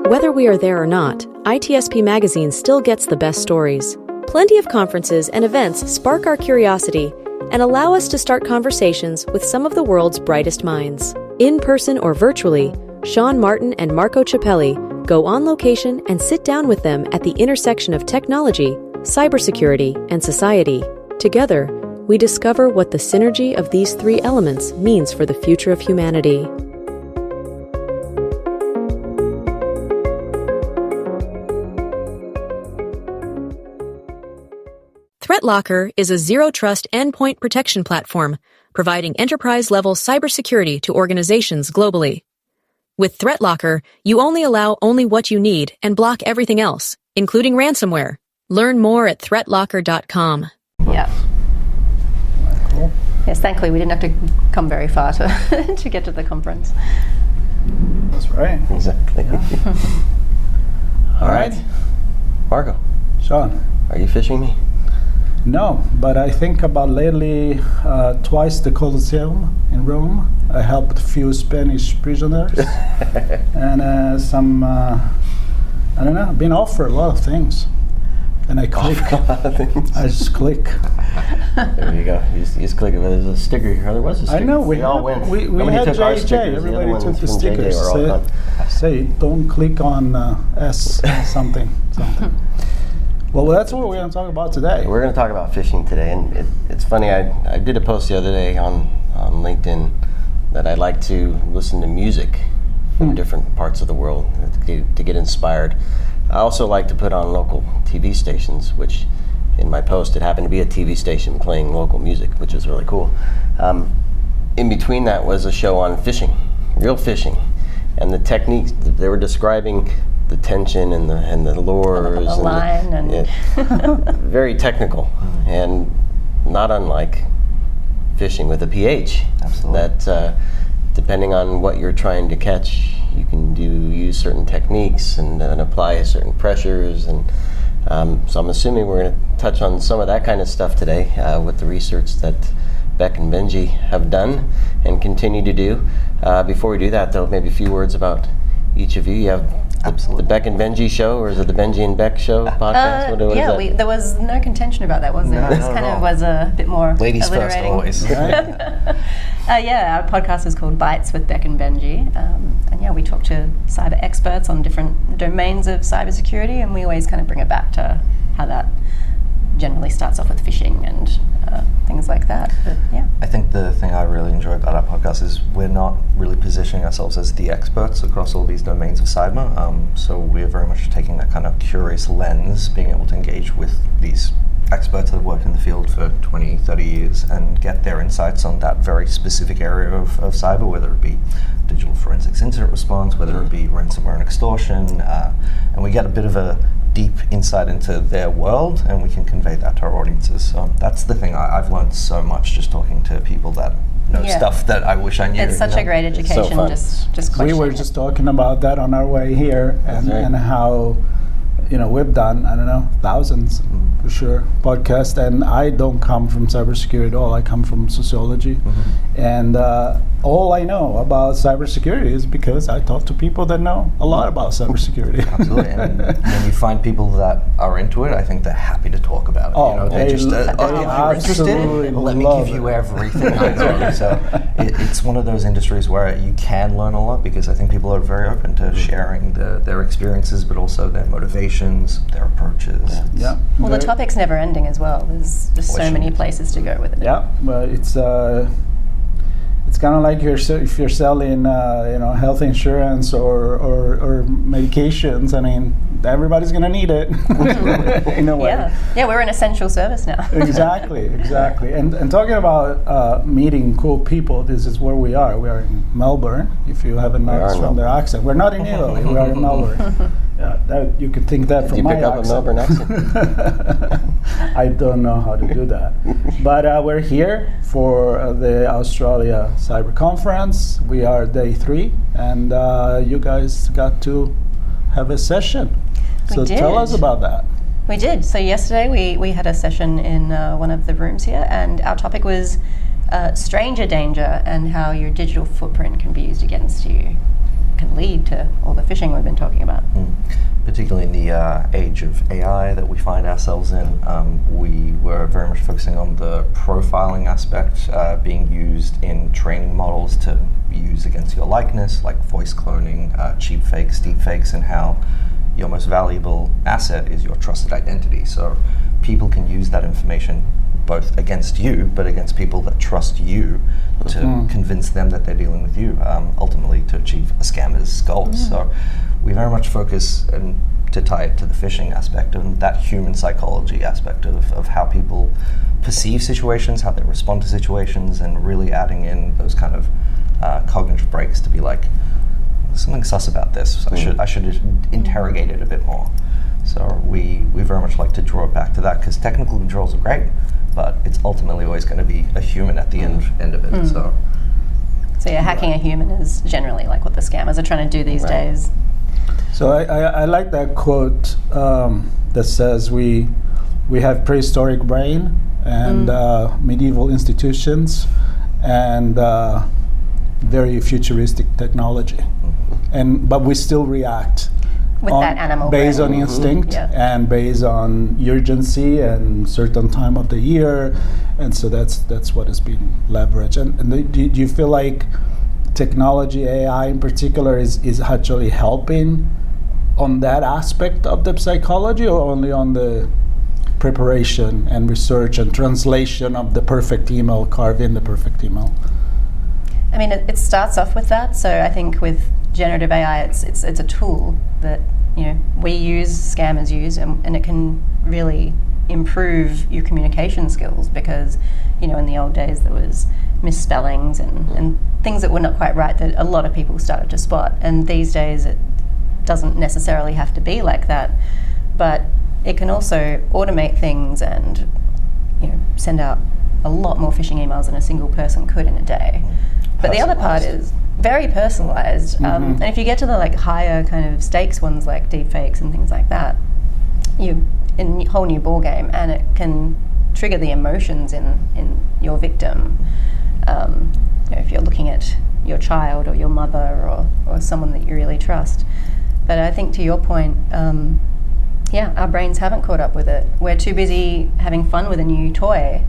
Whether we are there or not, ITSP Magazine still gets the best stories. Plenty of conferences and events spark our curiosity and allow us to start conversations with some of the world's brightest minds. In person or virtually, Sean Martin and Marco Ciappelli go on location and sit down with them at the intersection of technology, cybersecurity, and society. Together, we discover what the synergy of these three elements means for the future of humanity. ThreatLocker is a zero-trust endpoint protection platform, providing enterprise-level cybersecurity to organizations globally. With ThreatLocker, you only allow only what you need and block everything else, including ransomware. Learn more at threatlocker.com. Yeah. Cool. Yes, thankfully we didn't have to come very far to get to the conference. That's right. Exactly. Yeah. All right. Marco, Sean. are you phishing me? No, but I think about lately, twice the Colosseum in Rome. I helped a few Spanish prisoners and some, I don't know, I've been offered a lot of things. And I click. I just click. There you go. You just click it. There's a sticker here. There was a sticker. I know. We all went. We Nobody had took our JJ. stickers. Everybody took the from JJ stickers. were all gone. Say, don't click on S something. Well, that's what we're going to talk about today. We're going to talk about phishing today, and it's funny. I did a post the other day on LinkedIn that I like to listen to music from different parts of the world to get inspired. I also like to put on local TV stations, which in my post it happened to be a TV station playing local music, which is really cool. In between that was a show on phishing, real phishing, and the techniques they were describing. The tension and the lures, the line and very technical, and not unlike phishing with a PH. Absolutely. That depending on what you're trying to catch, you can use certain techniques and apply certain pressures, and so I'm assuming we're going to touch on some of that kind of stuff today with the research that Bec and Benji have done and continue to do. Before we do that, though, maybe a few words about each of you. You have the Bec and Benji show, or is it the Benji and Bec show podcast? What is that? There was no contention about that, was there? No, This kind of was a bit more ladies first, alliterating. always. Yeah, our podcast is called Bites with Bec and Benji, and yeah, we talk to cyber experts on different domains of cybersecurity, and we always kind of bring it back to how that generally starts off with phishing and things like that. But yeah, I think the thing I really enjoy about our podcast is we're not really positioning ourselves as the experts across all these domains of cyber. So we're very much taking that kind of curious lens, being able to engage with these experts that have worked in the field for 20, 30 years and get their insights on that very specific area of cyber, whether it be digital forensics incident response, whether it be ransomware and extortion, and we get a bit of a deep insight into their world, and we can convey that to our audiences. So that's the thing. I've learned so much just talking to people that know stuff that I wish I knew. it's such a great education. so fun. Just We were questioning just talking about that on our way here, That's right. and how, we've done, I don't know, thousands for sure, podcasts, and I don't come from cybersecurity at all. I come from sociology, and all I know about cybersecurity is because I talk to people that know a lot about cybersecurity. Absolutely, and when you find people that are into it, I think they're happy to talk about it. Oh, they're just, if you're absolutely interested, let me love give you it. everything I know. So it's one of those industries where you can learn a lot, because I think people are very open to sharing their experiences, but also their motivations, their approaches. Yeah. Well, the topic's never ending as well. There's just so many places to go with it. Yeah, but it's kind of like if you're selling, health insurance or medications. I mean, everybody's going to need it in a way. Yeah, we're an essential service now. Exactly. And talking about meeting cool people, this is where we are. We are in Melbourne. If you haven't noticed from their accent, we're not in Italy. We are in Melbourne. Yeah, you could think that from my accent. Did you pick up a Melbourne accent? I don't know how to do that. But we're here for the Australia Cyber Conference. We are day 3, and you guys got to have a session. So tell us about that. We did. So yesterday we had a session in one of the rooms here, and our topic was stranger danger and how your digital footprint can be used against you. can lead to all the phishing we've been talking about. Particularly in the age of AI that we find ourselves in, we were very much focusing on the profiling aspect being used in training models to use against your likeness, like voice cloning, cheap fakes, deep fakes, and how your most valuable asset is your trusted identity. So people can use that information both against you, but against people that trust you to convince them that they're dealing with you, ultimately to achieve a scammer's goals. So we very much focus, and to tie it to the phishing aspect, and that human psychology aspect of how people perceive situations, how they respond to situations, and really adding in those kind of cognitive breaks to be like, there's something sus about this. I should interrogate it a bit more. So we very much like to draw it back to that, because technical controls are great, but it's ultimately always going to be a human at the end of it. So yeah, hacking a human is generally like what the scammers are trying to do these days. So I like that quote that says we have prehistoric brain and medieval institutions and very futuristic technology, but we still react with that animal based brain. on instinct and based on urgency and certain time of the year, and so that's what is being leveraged. And do you feel like technology, AI in particular, is actually helping on that aspect of the psychology, or only on the preparation and research and translation of the perfect email, carve in the perfect email? I mean, it starts off with that. So I think with generative AI, it's a tool that scammers use, and it can really improve your communication skills, because in the old days there was misspellings and things that were not quite right that a lot of people started to spot, and these days it doesn't necessarily have to be like that, but it can also automate things and send out a lot more phishing emails than a single person could in a day. But the other part is very personalized, and if you get to the higher kind of stakes ones like deepfakes and things like that, you're in a whole new ball game, and it can trigger the emotions in your victim. If you're looking at your child or your mother or someone that you really trust. But I think to your point, our brains haven't caught up with it. We're too busy having fun with a new toy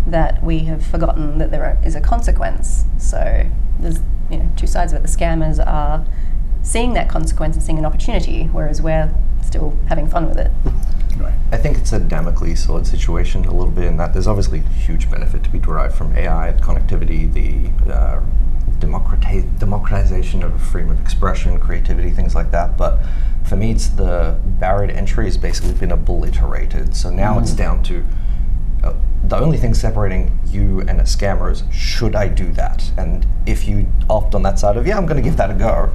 that we have forgotten that there is a consequence. So there's two sides of it. The scammers are seeing that consequence and seeing an opportunity, whereas we're still having fun with it. Right. I think it's a Damocles sword situation a little bit, in that there's obviously huge benefit to be derived from AI, connectivity, the democratization of freedom of expression, creativity, things like that. But for me, it's the barrier to entry has basically been obliterated. So now it's down to the only thing separating you and a scammer is, should I do that? And if you opt on that side of, I'm going to give that a go,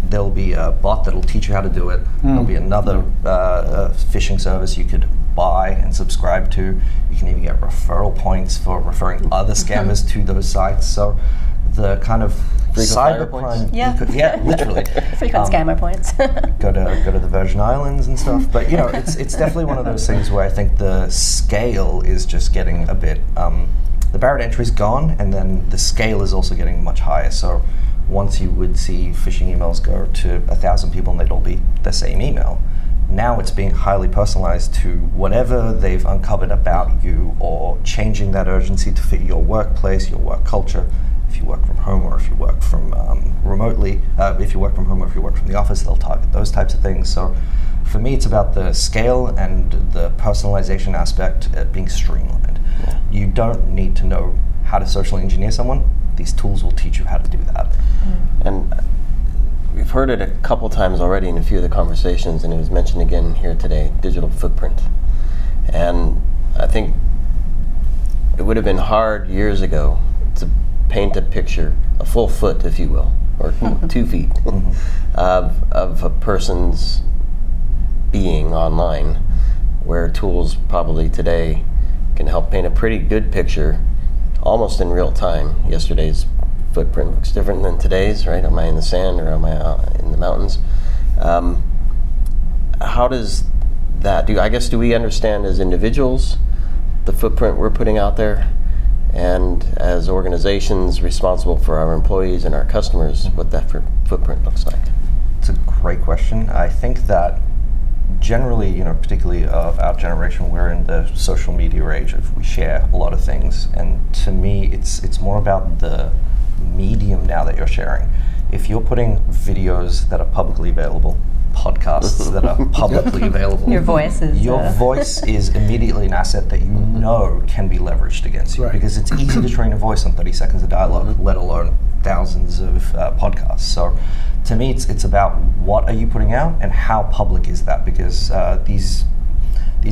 there'll be a bot that'll teach you how to do it. There'll be another phishing service you could buy and subscribe to. You can even get referral points for referring other scammers to those sites. So the kind of cybercrime, literally frequent scammer points. go to the Virgin Islands and stuff. But it's definitely one of those things where I think the scale is just getting a bit. The barrier to entry is gone, and then the scale is also getting much higher. So once you would see phishing emails go to 1,000 people and they'd all be the same email. Now it's being highly personalized to whatever they've uncovered about you, or changing that urgency to fit your workplace, your work culture. If you work from home, or if you work from remotely, if you work from home or if you work from the office, they'll target those types of things. So for me, it's about the scale and the personalization aspect being streamlined. Yeah. You don't need to know how to socially engineer someone. These tools will teach you how to do that. And we've heard it a couple times already in a few of the conversations, and it was mentioned again here today, digital footprint. And I think it would have been hard years ago to paint a picture, a full foot, if you will, or 2 feet, of a person's being online, where tools probably today can help paint a pretty good picture almost in real time. Yesterday's footprint looks different than today's, right? Am I in the sand or am I in the mountains? How does that do we understand as individuals the footprint we're putting out there, and as organizations responsible for our employees and our customers, what that footprint looks like? It's a great question. I think that generally, particularly of our generation, we're in the social media age of we share a lot of things, and to me, it's more about the medium now that you're sharing. If you're putting videos that are publicly available, podcasts that are publicly available, Your voice is immediately an asset that you know can be leveraged against you, because it's easy to train a voice on 30 seconds of dialogue, let alone thousands of podcasts. So to me, it's about what are you putting out and how public is that, because these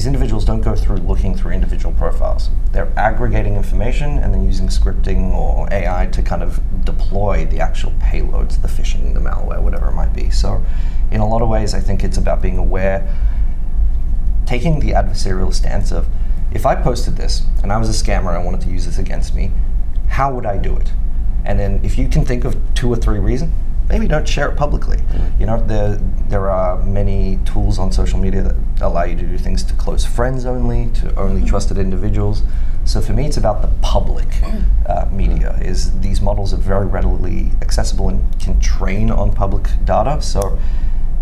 individuals don't go through looking through individual profiles. They're aggregating information and then using scripting or AI to kind of deploy the actual payloads, the phishing, the malware, whatever it might be. So in a lot of ways, I think it's about being aware, taking the adversarial stance of, if I posted this and I was a scammer and I wanted to use this against me, how would I do it? And then if you can think of 2 or 3 reasons, maybe don't share it publicly. There are many tools on social media that allow you to do things to close friends only, to only trusted individuals. So for me, it's about the public media. Is these models are very readily accessible and can train on public data. So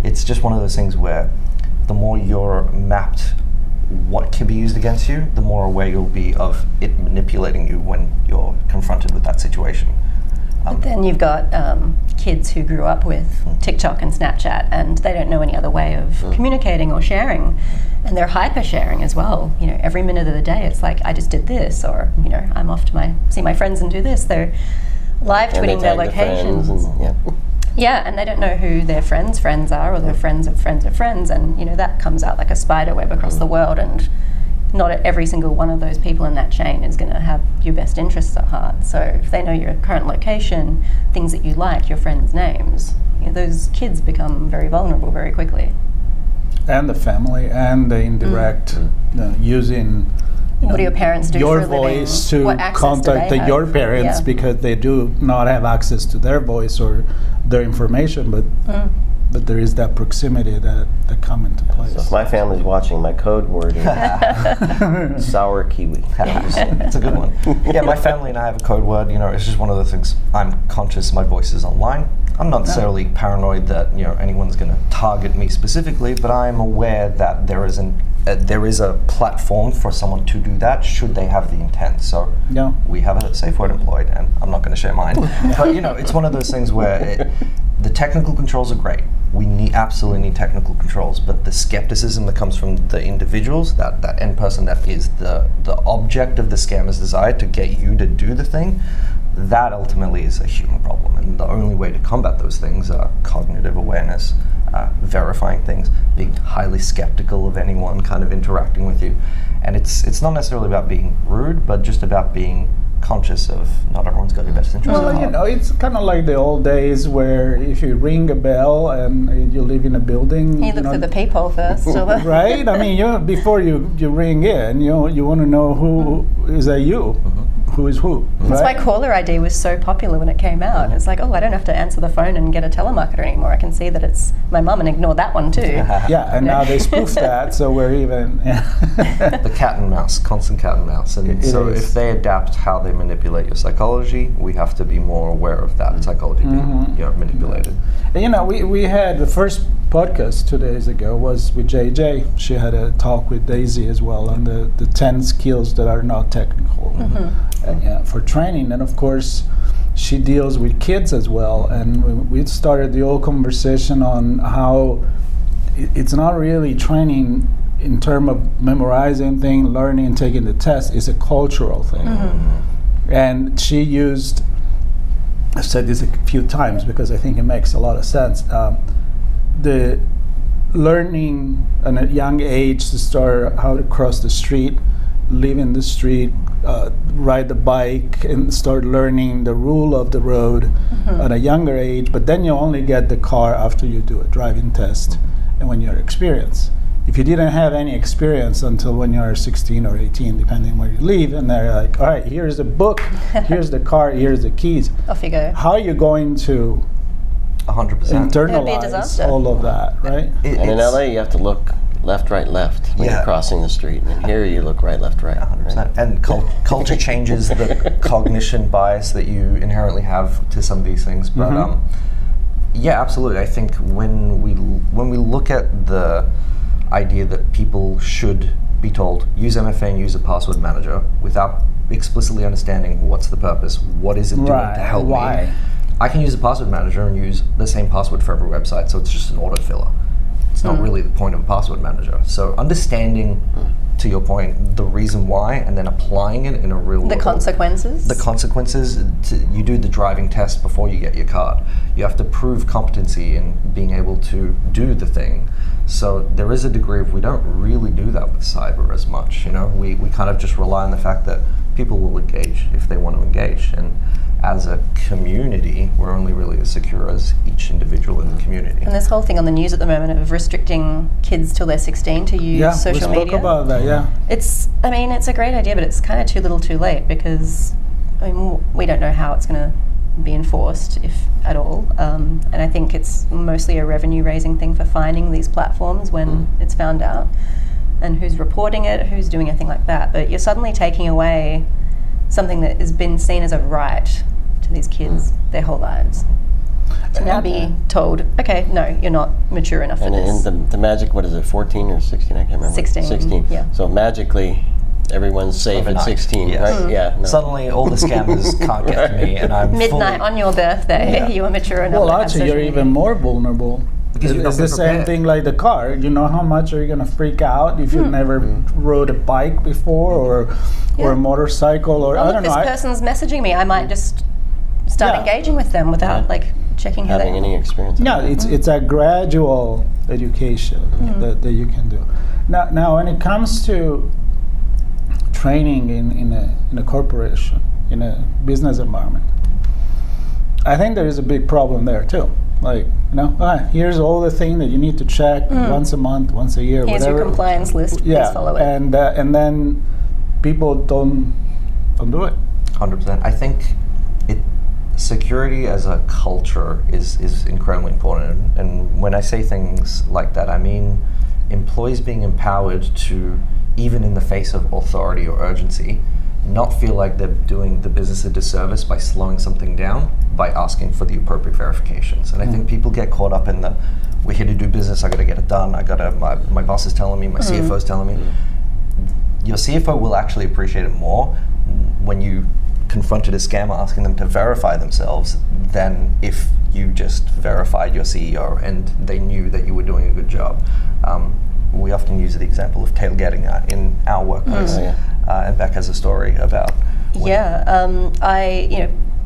it's just one of those things where the more you're mapped what can be used against you, the more aware you'll be of it manipulating you when you're confronted with that situation. But then you've got kids who grew up with TikTok and Snapchat, and they don't know any other way of communicating or sharing, and they're hyper sharing as well. Every minute of the day, it's like, I just did this, or I'm off to see my friends and do this. They're live tweeting their locations. Yeah, and they don't know who their friends' friends are, or their friends of friends of friends, and that comes out like a spider web across the world, and not every single one of those people in that chain is going to have your best interests at heart. So if they know your current location, things that you like, your friends' names, those kids become very vulnerable very quickly. And the family and the indirect using what do your parents do your for a living? voice to What access contact do they have? your parents, because they do not have access to their voice or their information, but there is that proximity that come into place. So if my family's watching, my code word is sour kiwi. It's a good one. Yeah, my family and I have a code word. It's just one of those things. I'm conscious my voice is online. I'm not necessarily paranoid that anyone's going to target me specifically, but I'm aware that there is a platform for someone to do that should they have the intent. So we have a safe word employed, and I'm not going to share mine. But it's one of those things where the technical controls are great. We absolutely need technical controls, but the skepticism that comes from the individuals, that end person that is the object of the scammer's desire to get you to do the thing, that ultimately is a human problem. And the only way to combat those things are cognitive awareness, verifying things, being highly skeptical of anyone kind of interacting with you. And it's not necessarily about being rude, but just about being conscious of not everyone's got your best interest. Well, it's kind of like the old days where if you ring a bell and you live in a building, you look through the peephole first, right? I mean, before you ring in, you want to know who is that you. Who is who? That's right? why caller ID was so popular when it came out. It's like, I don't have to answer the phone and get a telemarketer anymore. I can see that it's my mum and ignore that one too. Yeah, and now they spoof that, so we're even... The cat and mouse, constant cat and mouse. And so if they adapt how they manipulate your psychology, we have to be more aware of that psychology being manipulated. And, we had the first podcast 2 days ago was with JJ. She had a talk with Daisy as well on the 10 skills that are not technical for training. And of course, she deals with kids as well. And we started the whole conversation on how it's not really training in terms of memorizing things, learning, taking the test. It's a cultural thing. And she used, I've said this a few times because I think it makes a lot of sense, the learning at a young age to start how to cross the street, live in the street, ride the bike, and start learning the rule of the road at a younger age. But then you only get the car after you do a driving test and when you're experienced. If you didn't have any experience until when you're 16 or 18, depending where you live, and they're like, all right, here's the book, here's the car, here's the keys. Off you go. How are you going to 100%. internalize all of that, right? And in LA, you have to look left, right, left when Yeah. you're crossing the street, and here you look right, left, right. 100%. Right? And culture changes the cognition bias that you inherently have to some of these things. But yeah, absolutely. I think when we look at the idea that people should be told use MFA and use a password manager without explicitly understanding what's the purpose, what is it doing to help me. I can use a password manager and use the same password for every website, so it's just an autofiller. It's not really the point of a password manager. So understanding, to your point, the reason why, and then applying it in a real world. The consequences? The consequences, you do the driving test before you get your card. You have to prove competency in being able to do the thing. So there is a degree of, we don't really do that with cyber as much, you know? We kind of just rely on the fact that people will engage if they want to engage. And as a community, we're only really as secure as each individual in the community. And this whole thing on the news at the moment of restricting kids till they're 16 to use social media. Yeah, we spoke about that, yeah. It's a great idea, but it's kind of too little too late, because we don't know how it's going to be enforced, if at all. And I think it's mostly a revenue-raising thing for finding these platforms when it's found out, and who's reporting it, who's doing anything like that. But you're suddenly taking away something that has been seen as a right to these kids their whole lives. To now be told, okay, no, you're not mature enough for this. And the magic, what is it, 14 or 16? I can't remember. 16. 16. Yeah. So magically, everyone's safe Overnight. at 16, Yes. right? Yeah. No. Suddenly, all the scammers can't get to me, and I'm Midnight fully, on your birthday, you are mature enough. Well, to have actually, social you're media. even more vulnerable. Because you've not It's been the same prepared. thing like the car. You know how much are you going to freak out if you've never rode a bike before, or a motorcycle, or Oh, I look, don't know. this person's messaging me. I might just start Yeah. engaging with them without checking who Having they any experience. Yeah, it's a gradual education that you can do. Now, when it comes to training in a corporation, in a business environment, I think there is a big problem there too. Like, here's all the things that you need to check once a month, once a year, Here's whatever. your compliance list. Please follow it. and then people don't do it. 100%. I think security as a culture is incredibly important. And when I say things like that, I mean employees being empowered to, even in the face of authority or urgency, not feel like they're doing the business a disservice by slowing something down, by asking for the appropriate verifications. And I think people get caught up in we're here to do business, I gotta get it done, my boss is telling me, my CFO is telling me. Your CFO will actually appreciate it more when you confronted a scammer asking them to verify themselves than if you just verified your CEO and they knew that you were doing a good job. We often use the example of tailgating in our workplace. And Bec has a story about.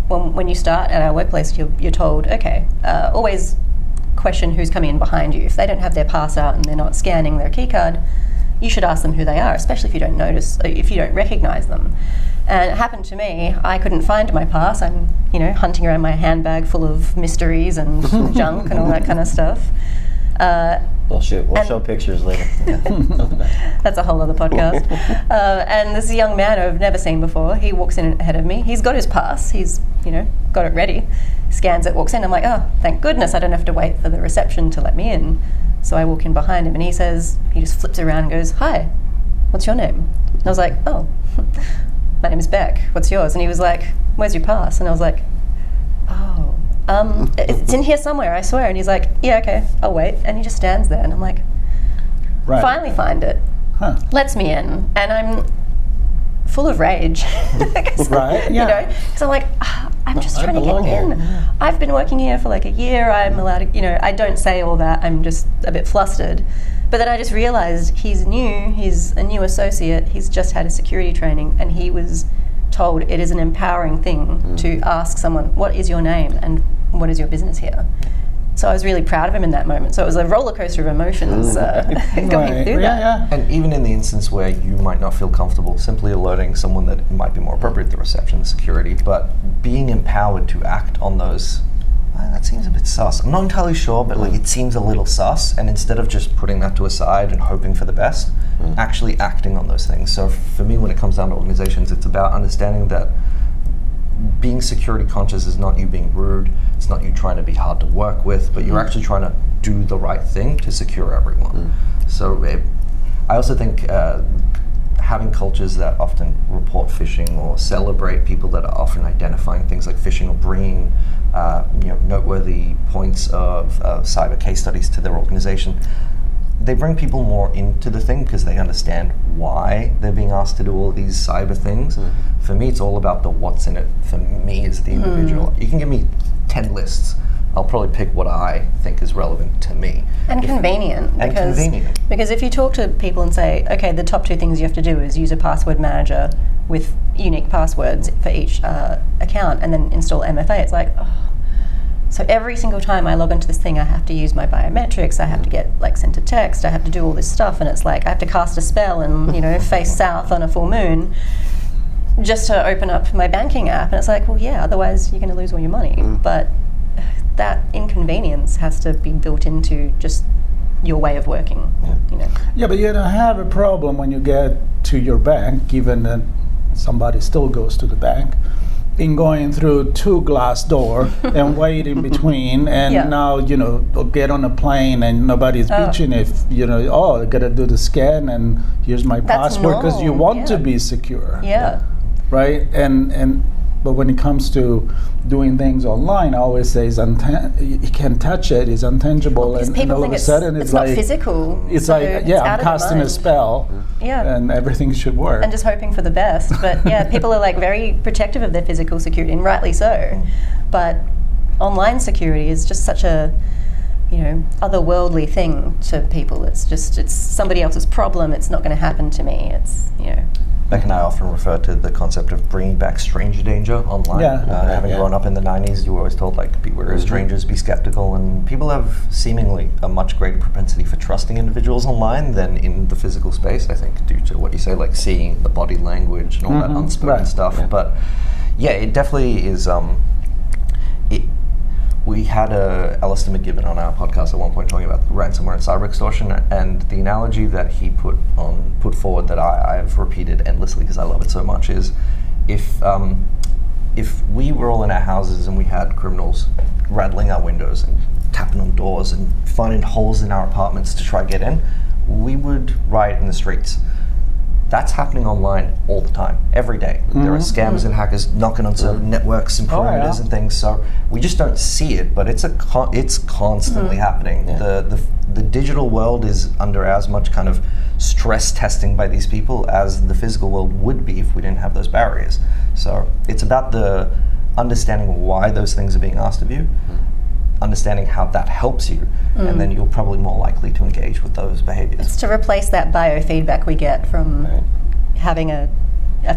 When you start at our workplace, you're told, okay, always question who's coming in behind you. If they don't have their pass out and they're not scanning their key card, you should ask them who they are, especially if you don't if you don't recognize them. And it happened to me. I couldn't find my pass. I'm, hunting around my handbag full of mysteries and junk and all that kind of stuff. We'll show pictures later. That's a whole other podcast. And this young man I've never seen before, he walks in ahead of me. He's got his pass. He's, got it ready. Scans it, walks in. I'm like, oh, thank goodness I don't have to wait for the reception to let me in. So I walk in behind him and he just flips around and goes, hi, what's your name? And I was like, oh, my name is Bec. What's yours? And he was like, where's your pass? And I was like, oh. It's in here somewhere, I swear. And he's like, yeah, okay, I'll wait. And he just stands there, and I'm like, finally find it. Lets me in, and I'm full of rage. Right? Yeah. Because I'm like, I'm just trying to get in. Yeah. I've been working here for like a year. I'm allowed to, I don't say all that. I'm just a bit flustered. But then I just realized he's new. He's a new associate. He's just had a security training, and he was told it is an empowering thing to ask someone, what is your name and what is your business here? So I was really proud of him in that moment. So it was a roller coaster of emotions going through that. Yeah. And even in the instance where you might not feel comfortable, simply alerting someone that it might be more appropriate, the reception, the security, but being empowered to act on those, that seems a bit sus. I'm not entirely sure, but it seems a little sus. And instead of just putting that to a side and hoping for the best, actually acting on those things. So for me, when it comes down to organizations, it's about understanding that being security conscious is not you being rude, it's not you trying to be hard to work with, but you're actually trying to do the right thing to secure everyone. So I also think having cultures that often report phishing or celebrate people that are often identifying things like phishing or bringing noteworthy points of cyber case studies to their organization, they bring people more into the thing because they understand why they're being asked to do all these cyber things. For me, it's all about the what's in it for me as the individual. You can give me 10 lists. I'll probably pick what I think is relevant to me. And convenient. Because if you talk to people and say, okay, the top 2 things you have to do is use a password manager with unique passwords for each account and then install MFA, it's like, oh. So every single time I log into this thing, I have to use my biometrics, I have to get sent a text, I have to do all this stuff, and it's like I have to cast a spell and face south on a full moon just to open up my banking app. And it's like, well, yeah, otherwise you're going to lose all your money. But that inconvenience has to be built into just your way of working. Yeah, but you don't have a problem when you get to your bank, given that somebody still goes to the bank, in going through 2 glass door and wait in between, and now get on a plane and nobody's bitching if I gotta do the scan and here's my passport, because you want to be secure. Right? And but when it comes to doing things online, I always say you can't touch it, it's intangible, and all of a sudden it's not physical. It's so I'm casting a spell, and everything should work. And just hoping for the best. But people are very protective of their physical security, and rightly so. But online security is just such a otherworldly thing to people. It's somebody else's problem. It's not going to happen to me. It's Bec and I often refer to the concept of bringing back stranger danger online. Having grown up in the 90s, you were always told beware of strangers, be skeptical, and people have seemingly a much greater propensity for trusting individuals online than in the physical space, I think, due to what you say, seeing the body language and all that unspoken stuff. But it definitely is. We had Alistair McGibbon on our podcast at one point talking about ransomware and cyber extortion, and the analogy that he put forward that I've repeated endlessly because I love it so much is if we were all in our houses and we had criminals rattling our windows and tapping on doors and finding holes in our apartments to try to get in, we would riot in the streets. That's happening online all the time, every day. There are scammers and hackers knocking on certain networks and perimeters and things. So we just don't see it, but it's constantly happening. The digital world is under as much kind of stress testing by these people as the physical world would be if we didn't have those barriers. So it's about the understanding why those things are being asked of you, understanding how that helps you, and then you're probably more likely to engage with those behaviors. It's to replace that biofeedback we get from having a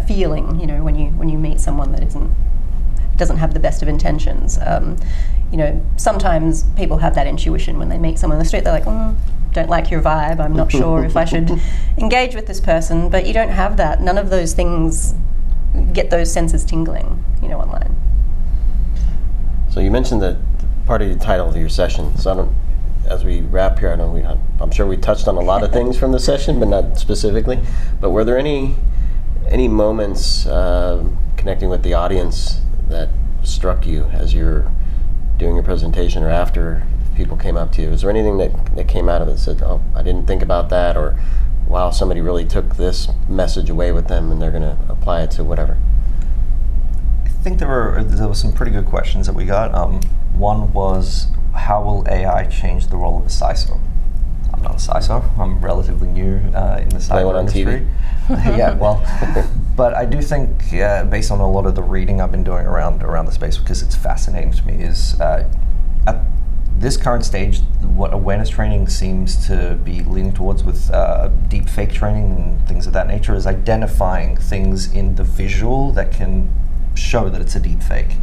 feeling, when you meet someone that doesn't have the best of intentions. Sometimes people have that intuition when they meet someone on the street. They're like, don't like your vibe, I'm not sure if I should engage with this person, but you don't have that. None of those things get those senses tingling, online. So you mentioned that part of the title of your session. So as we wrap here, I'm sure we touched on a lot of things from the session, but not specifically. But were there any moments connecting with the audience that struck you as you're doing your presentation or after people came up to you? Is there anything that came out of it that said, oh, I didn't think about that, or wow, somebody really took this message away with them and they're going to apply it to whatever? I think there were some pretty good questions that we got. One was, how will AI change the role of a CISO? I'm not a CISO. I'm relatively new in the cyber industry. But I do think, based on a lot of the reading I've been doing around the space, because it's fascinating to me, is at this current stage, what awareness training seems to be leaning towards with deep fake training and things of that nature is identifying things in the visual that can show that it's a deep fake.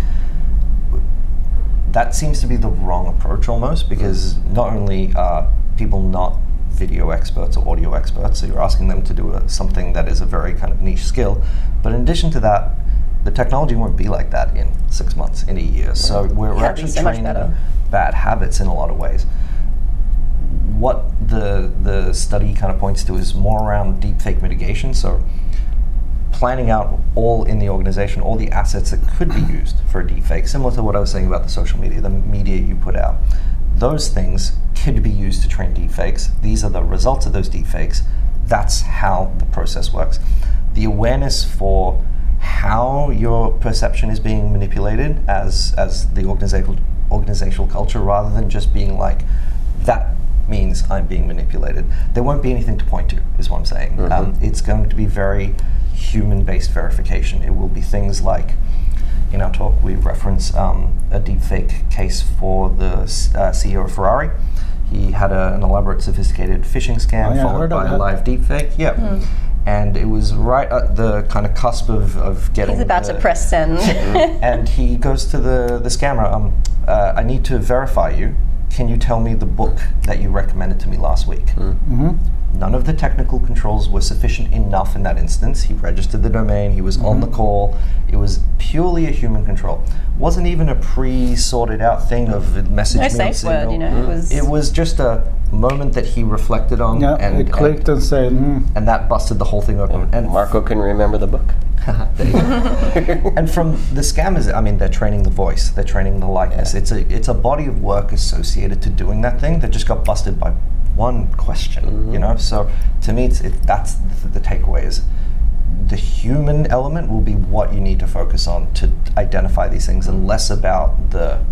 That seems to be the wrong approach almost, because not only are people not video experts or audio experts, so you're asking them to do something that is a very kind of niche skill, but in addition to that, the technology won't be like that in 6 months, in a year. So we're actually training bad habits in a lot of ways. What the study kind of points to is more around deepfake mitigation. So planning out all in the organization, all the assets that could be used for a deepfake, similar to what I was saying about the social media, the media you put out. Those things could be used to train deepfakes. These are the results of those deepfakes. That's how the process works. The awareness for how your perception is being manipulated as the organizational culture, rather than just being like, that means I'm being manipulated. There won't be anything to point to, is what I'm saying. It's going to be very human-based verification. It will be things like, in our talk, we reference a deepfake case for the CEO of Ferrari. He had an elaborate, sophisticated phishing scam followed by a live deepfake. Yeah. And it was right at the kind of cusp of getting... He's about to press send. And he goes to the scammer, I need to verify you. Can you tell me the book that you recommended to me last week? None of the technical controls were sufficient enough in that instance. He registered the domain, he was on the call. It was purely a human control. Wasn't even a pre-sorted out thing of message No me safe signal. word, you know. It was just a moment that he reflected on, Yeah, it clicked and said, and that busted the whole thing open. And Marco can remember the book. There you go. And from the scammers, I mean, they're training the voice, they're training the likeness. It's a body of work associated to doing that thing that just got busted by one question, you know. So to me, that's the takeaway is the human element will be what you need to focus on to identify these things, and less about the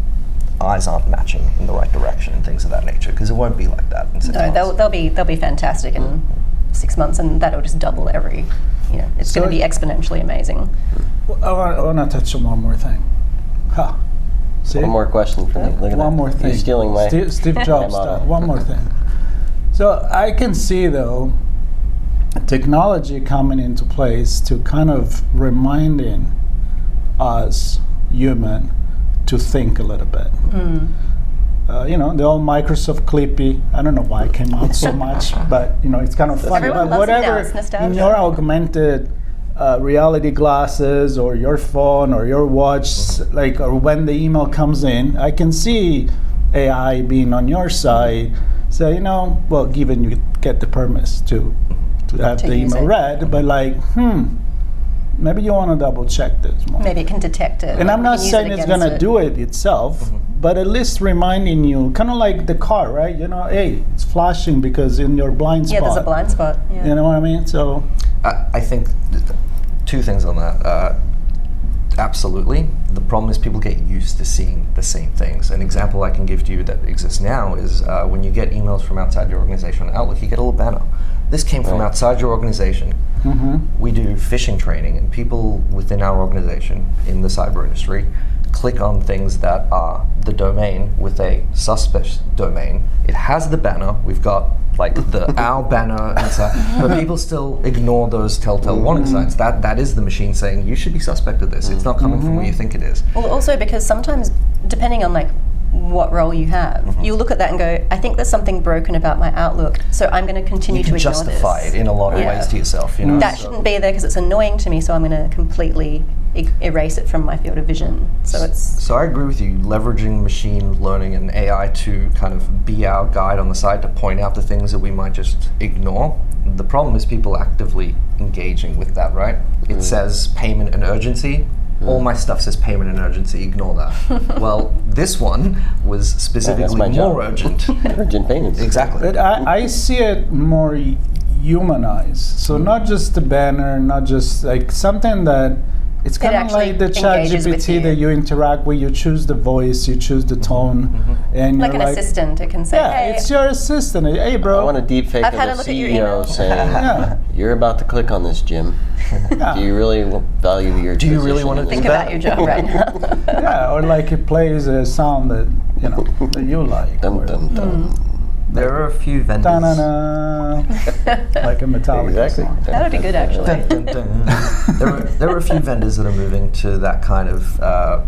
eyes aren't matching in the right direction and things of that nature, because it won't be like that in 6 months. No, they'll be fantastic in 6 months, and that'll just double every. You know, it's going to be exponentially amazing. I want to touch on one more thing. See? One more question for me. Look at One that. more thing. You're stealing my... Steve Jobs style. One more thing. So I can see, though, technology coming into place to kind of reminding us human to think a little bit. You know, the old Microsoft Clippy. I don't know why it came out so much, but you know, it's kind of funny. Everyone But loves it now, whatever it's nostalgia. in your augmented reality glasses or your phone or your watch, like, or when the email comes in, I can see AI being on your side. Say, you know, well, given you get the permits to have To the use email it. read, but like, maybe you want to double check this more. Maybe it can detect it. And like I'm we not can use saying it it's against going to it. do it itself, but at least reminding you, kind of like the car, right? You know, hey, it's flashing because in your blind spot. Yeah, there's a blind spot. Yeah. You know what I mean? So, I think two things on that. Absolutely. The problem is people get used to seeing the same things. An example I can give to you that exists now is when you get emails from outside your organization on Outlook, you get a little banner. This came from outside your organization. We do phishing training, and people within our organization in the cyber industry click on things that are the domain with a suspect domain. It has the banner. We've got like the our banner inside, but people still ignore those telltale warning signs. That is the machine saying you should be suspect of this. It's not coming from where you think it is. Well, also because sometimes, depending on like what role you have, you'll look at that and go, I think there's something broken about my Outlook, so I'm going to continue You to can ignore justify this. it in a lot of Yeah. ways to yourself. You know, That shouldn't be there because it's annoying to me, so I'm going to completely erase it from my field of vision. So it's So I agree with you, leveraging machine learning and AI to kind of be our guide on the side to point out the things that we might just ignore. The problem is people actively engaging with that, right? It says payment and urgency. All my stuff says payment and urgency, ignore that. Well, this one was specifically my more job. urgent. Urgent payments. Exactly. but I see it more humanized. So not just the banner, not just like something that it's kind of actually like the engages with ChatGPT you. that you interact with. You choose the voice, you choose the tone, and like you're an assistant. It can say, Yeah, hey, it's your assistant. Hey, I bro. want a deep fake I've of had the a look at your CEO email. saying, Yeah. you're about to click on this, Jim. Do you really value your Do you really position wanna in think this?" about your job right now. Yeah, or like it plays a sound that you know that you like. Dum, or dum, dum. There are a few vendors. da-na-na, like a Metallica Exactly. song. That would be good, actually. Dun, dun, dun. There are a few vendors that are moving to that kind of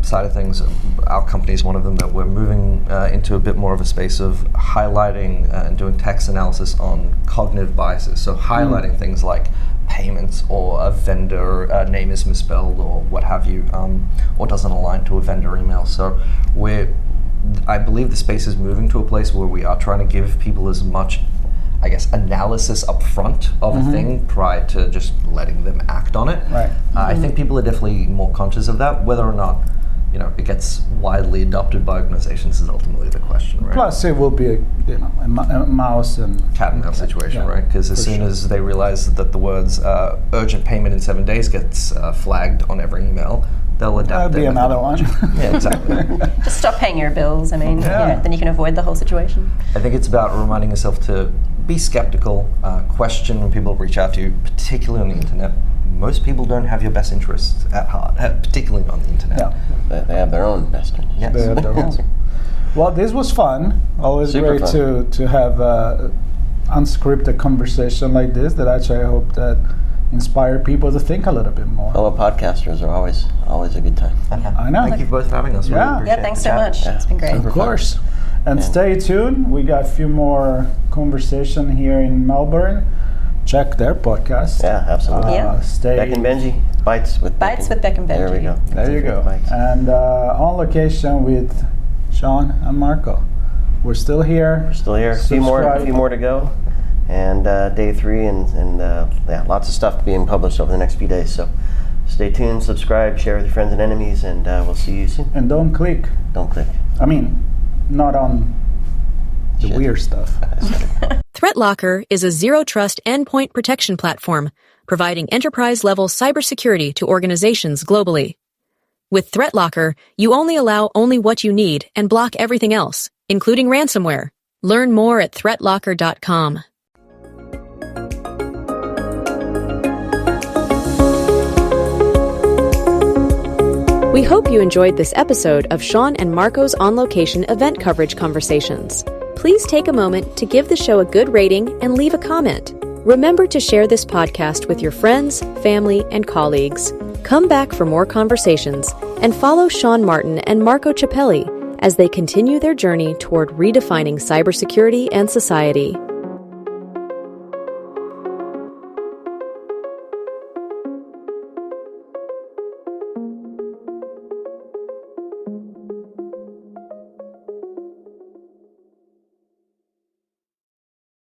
side of things. Our company is one of them that we're moving into a bit more of a space of highlighting and doing text analysis on cognitive biases. So highlighting things like payments or a vendor name is misspelled or what have you, or doesn't align to a vendor email. So I believe the space is moving to a place where we are trying to give people as much I guess, analysis up front of a thing prior to just letting them act on it. Right. I think people are definitely more conscious of that. Whether or not, it gets widely adopted by organizations is ultimately the question, right? Plus, it will be a mouse and Cat and mouse situation, yeah, right? Because as soon as they realize that the words urgent payment in 7 days gets flagged on every email, they'll adapt. That'll be another one. Yeah, exactly. Just stop paying your bills. I mean, then you can avoid the whole situation. I think it's about reminding yourself to be skeptical, question when people reach out to you, particularly on the internet. Most people don't have your best interests at heart, particularly on the internet. Yeah. They have their own best interests. Yes. They have their own. Well, this was fun. Always Super great fun. to have unscripted conversation like this that actually I hope that inspire people to think a little bit more. Fellow podcasters are always a good time. I know. Thank you both for having us. Yeah. Really appreciate Yeah, thanks the so chat. much. Yeah. It's been great. Of course. And Yeah. stay tuned. We got a few more conversation here in Melbourne. Check their podcast. Yeah, absolutely. Yeah. Stay. Beck and Benji, Bites with Beck Bites with Beck and There we Benji. go. There you go. Bites. And on location with Sean and Marco. We're still here. Still here. A few Subscribe. more to go, and day 3, and yeah, lots of stuff being published over the next few days. So stay tuned, subscribe, share with your friends and enemies, and we'll see you soon. And don't click. Don't click. I mean, not on the Shit. weird stuff. ThreatLocker is a zero-trust endpoint protection platform providing enterprise-level cybersecurity to organizations globally. With ThreatLocker, you only allow only what you need and block everything else, including ransomware. Learn more at threatlocker.com. We hope you enjoyed this episode of Sean and Marco's on-location event coverage conversations. Please take a moment to give the show a good rating and leave a comment. Remember to share this podcast with your friends, family, and colleagues. Come back for more conversations and follow Sean Martin and Marco Ciappelli as they continue their journey toward redefining cybersecurity and society.